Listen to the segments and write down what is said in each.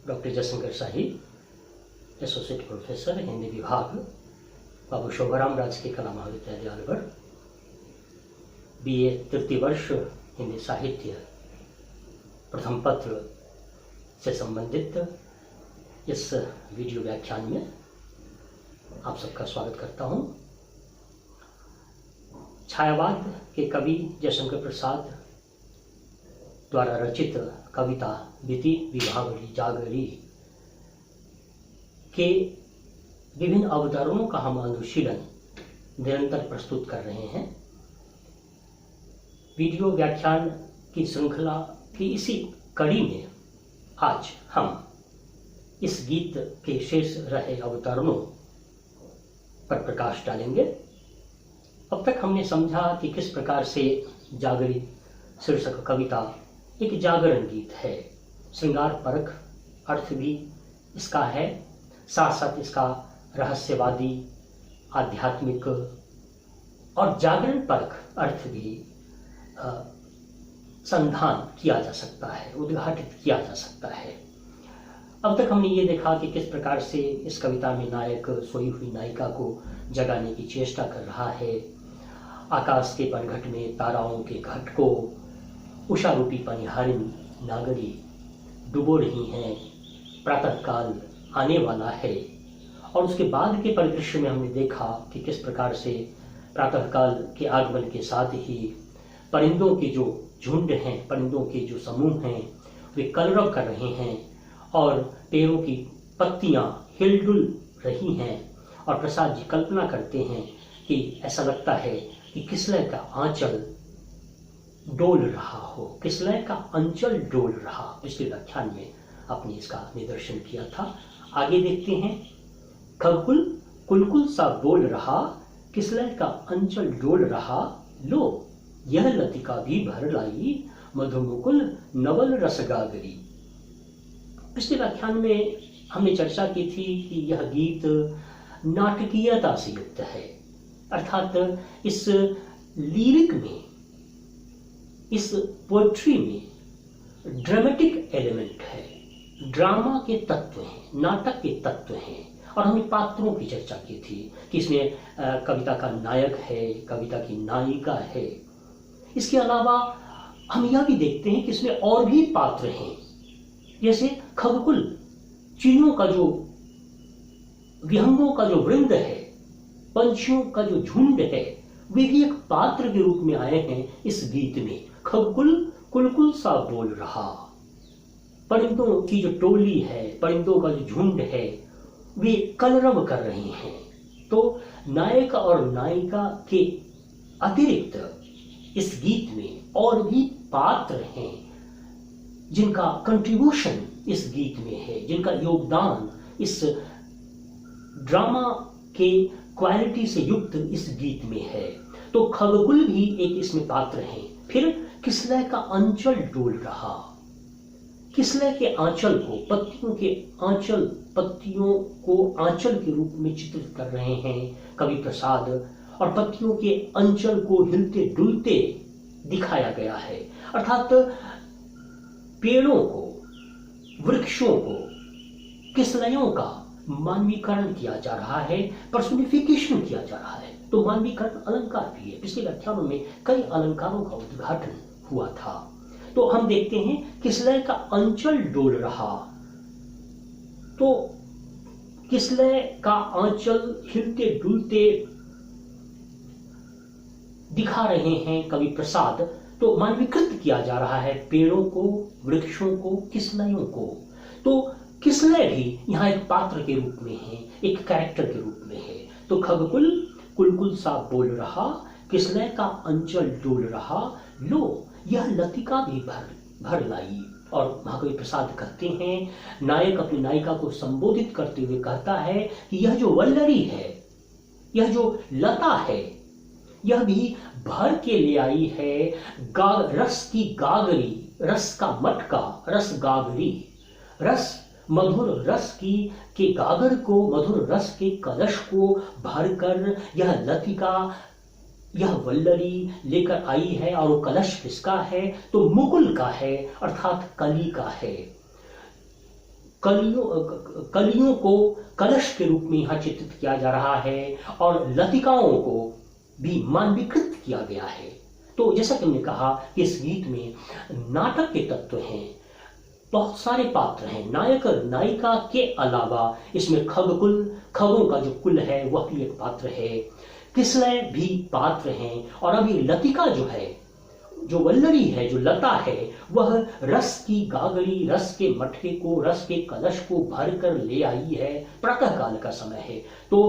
Doctor Jaishankar शाही, associate professor Hindi विभाग, बाबू शोभाराम राजकीय कला महाविद्यालय अलवर, BA तृतीय वर्ष हिंदी साहित्य प्रथम पत्र से संबंधित इस वीडियो व्याख्यान में आप सबका स्वागत करता हूं। छायावाद के कवि जयशंकर प्रसाद द्वारा रचित कविता बीती विभावरी जागरी के विभिन्न अवतारणों का हम अनुशीलन निरंतर प्रस्तुत कर रहे हैं। वीडियो व्याख्यान की श्रृंखला की इसी कड़ी में आज हम इस गीत के शेष रहे अवतारणों पर प्रकाश डालेंगे। अब तक हमने समझा कि किस प्रकार से जागरी शीर्षक कविता एक जागरण गीत है। श्रृंगार परख अर्थ भी इसका है, साथ साथ इसका रहस्यवादी, आध्यात्मिक और जागरण परख अर्थ भी संधान किया जा सकता है, उद्घाटित किया जा सकता है। अब तक हमने ये देखा कि किस प्रकार से इस कविता में नायक सोई हुई नायिका को जगाने की चेष्टा कर रहा है। आकाश के पनघट में ताराओं के घट को उषा रूपी पनिहारिणी नागरी डुबो रही हैं, प्रातःकाल आने वाला है। और उसके बाद के परिदृश्य में हमने देखा कि किस प्रकार से प्रातःकाल के आगमन के साथ ही परिंदों के जो झुंड हैं, परिंदों के जो समूह हैं, वे कलरव कर रहे हैं और पेड़ों की पत्तियां हिलडुल रही हैं। और प्रसाद जी कल्पना करते हैं कि ऐसा लगता है कि किसलय का आंचल डोल रहा हो, किसलय का अंचल डोल रहा। पिछले व्याख्यान में आपने इसका निदर्शन किया था। आगे देखते हैं। खगकुल कुलकुल सा बोल रहा, किसलय का अंचल डोल रहा, लो यह लतिका भी भर लाई, मधुमुकुल नवल रसगागरी। पिछले व्याख्यान में हमने चर्चा की थी कि यह गीत नाटकीयता से युक्त है, अर्थात इस लिरिक में, इस पोएट्री में ड्रामेटिक एलिमेंट है, ड्रामा के तत्व हैं, नाटक के तत्व हैं। और हमने पात्रों की चर्चा की थी कि इसमें कविता का नायक है, कविता की नायिका है। इसके अलावा हम यह भी देखते हैं कि इसमें और भी पात्र हैं, जैसे खगकुल, चिड़ियों का जो, विहंगों का जो वृंद है, पंछियों का जो झुंड है, वे भी एक पात्र के रूप में आए हैं इस गीत में। खगकुल कुलकुल सा बोल रहा, परिंदों की जो टोली है, परिंदों का जो झुंड है, वे कलरव कर रहे हैं। तो नायक और नायिका के अतिरिक्त इस गीत में और भी पात्र हैं जिनका कंट्रीब्यूशन इस गीत में है, जिनका योगदान इस ड्रामा के क्वालिटी से युक्त इस गीत में है। तो खगकुल भी एक इसमें पात्र हैं। फिर किसलय का अंचल डोल रहा, किसलय के आंचल को, पत्तियों के आंचल, पत्तियों को आंचल के रूप में चित्रित कर रहे हैं कवि प्रसाद। और पत्तियों के अंचल को हिलते डुलते दिखाया गया है, अर्थात पेड़ों को, वृक्षों को, किसलयों का मानवीकरण किया जा रहा है, पर्सोनिफिकेशन किया जा रहा है। तो मानवीकरण अलंकार भी है। पिछले व्याख्यानों में कई अलंकारों का उद्घाटन हुआ था। तो हम देखते हैं किसलय का अंचल डोल रहा, तो किसलय का आंचल हिलते डुलते दिखा रहे हैं कवि प्रसाद। तो मानवीकृत किया जा रहा है पेड़ों को, वृक्षों को, किसलयों को। तो किसलय भी यहाँ एक पात्र के रूप में है, एक कैरेक्टर के रूप में है। तो खगकुल कुलकुल सा बोल रहा, किसलय का अंचल डोल रहा, लो यह लतिका भी भर लाई। और महाकवि प्रसाद कहते हैं, नायक अपनी नायिका को संबोधित करते हुए कहता है कि यह जो वल्लरी है, यह जो लता है, यह भी भर के ले आई है रस की गागरी, रस का मटका, रस गागरी, रस मधुर रस की के गागर को, मधुर रस के कलश को भरकर यह लतिका, यह वल्लरी लेकर आई है। और वो कलश किसका है? तो मुकुल का है, अर्थात कली का है। कलियों को कलश के रूप में यहाँ चित्रित किया जा रहा है और लतिकाओं को भी मानवीकृत किया गया है। तो जैसा कि हमने कहा कि इस गीत में नाटक के तत्व हैं, बहुत सारे पात्र हैं, नायक और नायिका के अलावा इसमें खगों का जो कुल है वह भी एक पात्र है, किसलय भी पात्र हैं, और अभी लतिका जो है, जो वल्लरी है, जो लता है, वह रस की गागरी, रस के मटके को, रस के कलश को भर कर ले आई है। प्रातः काल का समय है। तो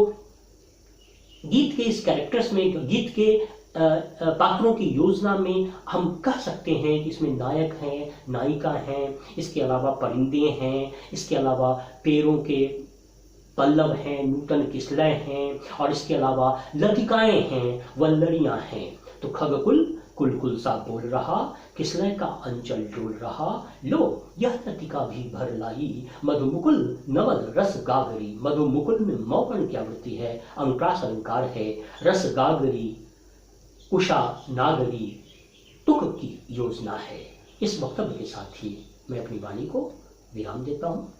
गीत के इस कैरेक्टर्स में, गीत के पात्रों की योजना में हम कह सकते हैं कि इसमें नायक हैं, नायिका हैं, इसके अलावा परिंदे हैं, इसके अलावा पेड़ों के पल्लव हैं, नूतन किसलय हैं, और इसके अलावा लतिकाएं हैं, वल्लरियां हैं। तो खगकुल कुल कुल सा बोल रहा, किसलय का अंचल डोल रहा, लो यह लतिका भी भर लाई, मधुमुकुल नवल रस गागरी। मधुमुकुल में मौपण की आवृत्ति है, अनुप्रास अलंकार है, रस गागरी, उषा नागरी, तुक की योजना है। इस वक्तव्य के साथ ही मैं अपनी वाणी को विराम देता हूं।